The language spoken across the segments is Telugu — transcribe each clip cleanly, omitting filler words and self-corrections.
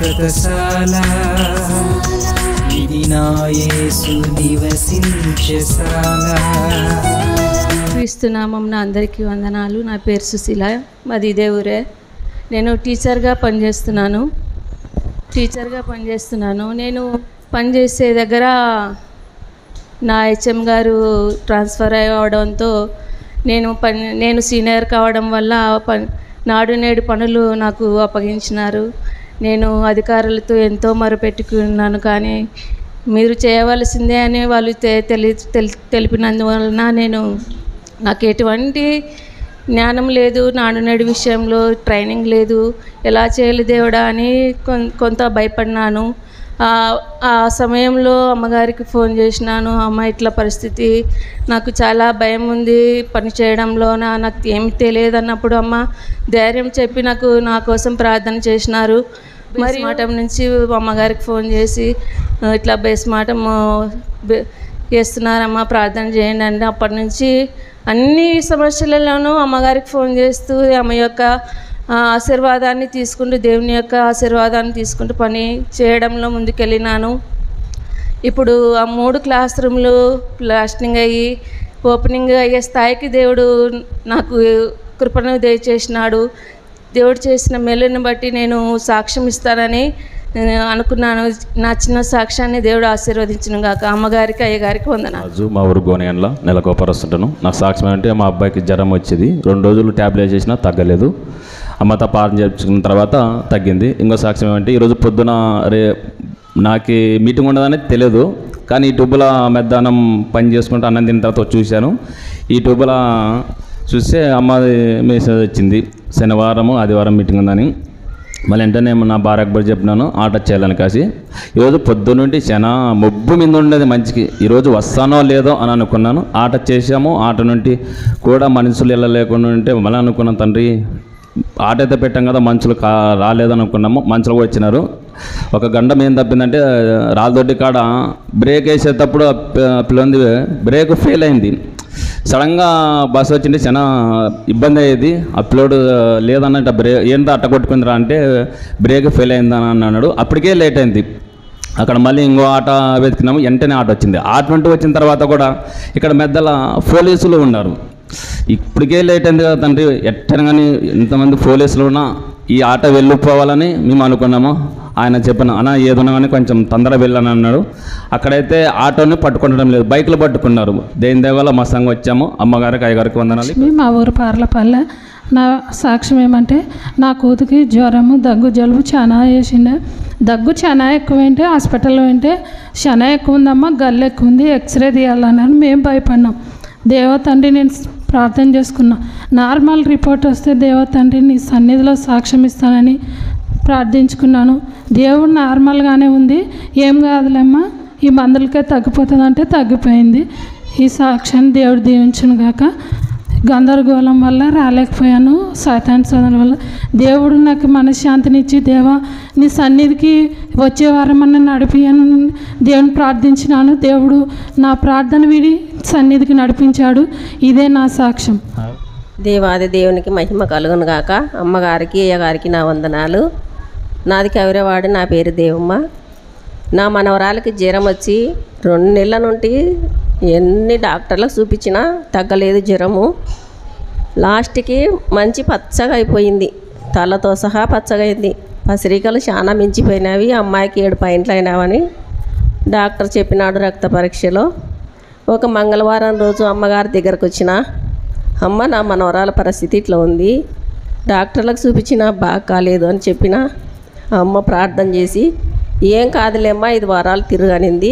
శాశ్వతశాల ఇది నా యేసు నివసించశాల. క్రీస్తు నామమున అందరికీ వందనాలు. నా పేరు సుశీల, మాది ఇదే ఊరే. నేను టీచర్గా పనిచేస్తున్నాను. నేను పనిచేసే దగ్గర నా హెచ్ఎం గారు ట్రాన్స్ఫర్ అవ్వడంతో నేను సీనియర్ కావడం వల్ల నాడు నేడు పనులు నాకు అప్పగించినారు. నేను అధికారులతో ఎంతో మొరపెట్టుకున్నాను, కానీ మీరు చేయవలసిందే అని వాళ్ళు తెలిపినందువలన నాకు ఎటువంటి జ్ఞానం లేదు, నాడు నేడు విషయంలో ట్రైనింగ్ లేదు, ఎలా చేయాలి దేవుడా అని కొంత భయపడినాను. ఆ సమయంలో అమ్మగారికి ఫోన్ చేసినాను. అమ్మ, ఇట్లా పరిస్థితి, నాకు చాలా భయం ఉంది పని చేయడంలో, నాకు ఏమి తెలియదు అన్నప్పుడు అమ్మ ధైర్యం చెప్పి నా కోసం ప్రార్థన చేసినారు. మరి మాటం నుంచి అమ్మగారికి ఫోన్ చేసి ఇట్లా బేస్ మాటం చేస్తున్నారమ్మా, ప్రార్థన చేయండి అంటే అప్పటి నుంచి అన్ని సమస్యలలోనూ అమ్మగారికి ఫోన్ చేస్తూ ఆమె యొక్క ఆశీర్వాదాన్ని తీసుకుంటూ, దేవుని యొక్క ఆశీర్వాదాన్ని తీసుకుంటూ పని చేయడంలో ముందుకెళ్ళినాను. ఇప్పుడు ఆ 3 క్లాస్ రూమ్లు ప్లాస్టరింగ్ అయ్యి ఓపెనింగ్ అయ్యే స్థాయికి దేవుడు నాకు కృపను దయచేసినాడు. దేవుడు చేసిన మేలుని బట్టి నేను సాక్ష్యం ఇస్తానని అనుకున్నాను. నా చిన్న సాక్ష్యాన్ని దేవుడు ఆశీర్వదించిన గాక. అమ్మగారికి, అయ్యగారికి వందనాలు. మా ఊరు గోనేయంలో నెలకోపరస్తుంటాను. నాకు సాక్ష్యం అంటే మా అబ్బాయికి జ్వరం వచ్చేది. 2 రోజులు ట్యాబ్లెట్ చేసినా తగ్గలేదు. అమ్మతో పాలన చేర్చుకున్న తర్వాత తగ్గింది. ఇంకో సాక్ష్యం ఏమంటే ఈరోజు పొద్దున నాకు మీటింగ్ ఉండదని తెలియదు, కానీ ఈ ట్యూబ్ల మధ్యాహ్నం పని చేసుకుంటూ అన్నం తిన్న తర్వాత చూశాను. ఈ ట్యూబ్ల చూస్తే అమ్మది మెసేజ్ వచ్చింది, శనివారం ఆదివారం మీటింగ్ ఉందని. మళ్ళీ వెంటనే నా భార్యకు కూడా చెప్పినాను ఆట చేయాలని కాసి. ఈరోజు పొద్దున్నుండి చాలా మొబ్బు మీద ఉండేది మంచికి. ఈరోజు వస్తానో లేదో అని అనుకున్నాను. ఆట చేసాము. ఆట నుండి కూడా మనుషులు వెళ్ళలేకుండా ఉంటే మళ్ళీ అనుకున్నాను, తండ్రి ఆట అయితే పెట్టాం కదా, మనుషులు రాలేదనుకున్నాము. మనుషులు కూడా వచ్చినారు. ఒక గండం ఏం తప్పిందంటే రాళ్ళదొడ్డి కాడ బ్రేక్ వేసేటప్పుడు పిల్లంది బ్రేక్ ఫెయిల్ అయింది. సడన్గా బస్సు వచ్చింది, చాలా ఇబ్బంది అయ్యేది. ఆ పిల్లోడు లేదన్నట్టు ఏంటో అట్ట కొట్టుకుందిరా అంటే బ్రేక్ ఫెయిల్ అయిందని అన్నాడు. అప్పటికే లేట్ అయింది. అక్కడ మళ్ళీ ఇంకో ఆట వెతికినాము. వెంటనే ఆట వచ్చింది. ఆట నుండి వచ్చిన తర్వాత కూడా ఇక్కడ మెద్దల పోలీసులు ఉన్నారు. ఇప్పటికే లేట్ అయింది కదా తండ్రి, ఎట్టని కానీ ఇంతమంది పోలీసులు ఉన్నా ఈ ఆట వెళ్ళిపోవాలని మేము అనుకున్నాము. ఆయన చెప్పిన అన్న ఏదన్నా కానీ కొంచెం తొందర వెళ్ళని అన్నాడు. అక్కడైతే ఆటోని పట్టుకుంటడం లేదు, బైకులు పట్టుకున్నారు. దేని దేవాల మా సంఘం వచ్చాము. అమ్మగారికి, అయ్యగారికి వందనాలు. మా ఊరు పార్లపల్లె. నా సాక్ష్యం ఏమంటే నా కూతురికి జ్వరము, దగ్గు, జలుబు చాలా వేసిండే. దగ్గు చాలా ఎక్కువైంటే హాస్పిటల్లో ఉంటే చాలా ఎక్కువ ఉందమ్మా, గల్లు ఎక్కువ ఉంది, ఎక్స్రే తీయాలన్నాను. మేము భయపడినాం. దేవతండ్రి నేను ప్రార్థన చేసుకున్నా. నార్మల్ రిపోర్ట్ వస్తే దేవతండ్రి నీ సన్నిధిలో సాక్ష్యం ఇస్తానని ప్రార్థించుకున్నాను. దేవుడు నార్మల్గానే ఉంది, ఏం కాదులేమ్మా, ఈ మందులకే తగ్గిపోతుంది అంటే తగ్గిపోయింది. ఈ సాక్ష్యాన్ని దేవుడు దీవించును గాక. గందరగోళం వల్ల రాలేకపోయాను, సైతాన్ సోదరుల వల్ల. దేవుడు నాకు మనశ్శాంతినిచ్చి, దేవా నీ సన్నిధికి వచ్చే వారమన్నా నడిపియను దేవుని ప్రార్థించినాను. దేవుడు నా ప్రార్థన విడి సన్నిధికి నడిపించాడు. ఇదే నా సాక్ష్యం. దేవాది దేవునికి మహిమ కలుగును గాక. అమ్మగారికి, అయ్యగారికి నా వందనాలు. నాది కవిరవాడు, నా పేరు దేవమ్మ. నా మనవరాలకి జ్వరం వచ్చి 2 నెలల నుండి ఎన్ని డాక్టర్లకు చూపించినా తగ్గలేదు జ్వరము. లాస్ట్కి మంచి పచ్చగా అయిపోయింది, తలతో సహా పచ్చగా అయింది. పసిరికలు చాలా మించిపోయినవి. అమ్మాయికి 7 పాయింట్లు అయినావని డాక్టర్ చెప్పినాడు రక్త పరీక్షలో. ఒక మంగళవారం రోజు అమ్మగారి దగ్గరకు వచ్చిన, అమ్మ నా మనవరాల పరిస్థితి ఇట్లా ఉంది, డాక్టర్లకు చూపించినా బాగా కాలేదు అని చెప్పిన. అమ్మ ప్రార్థన చేసి ఏం కాదులేమ్మా 5 వారాలు తిరగనింది.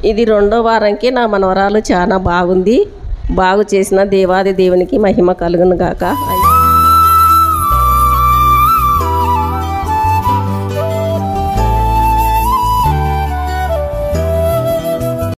ఇది 2వ వారంకి నా మనవరాలు చాలా బాగుంది. బాగు చేసిన దేవాది దేవునికి మహిమ కలుగును గాక.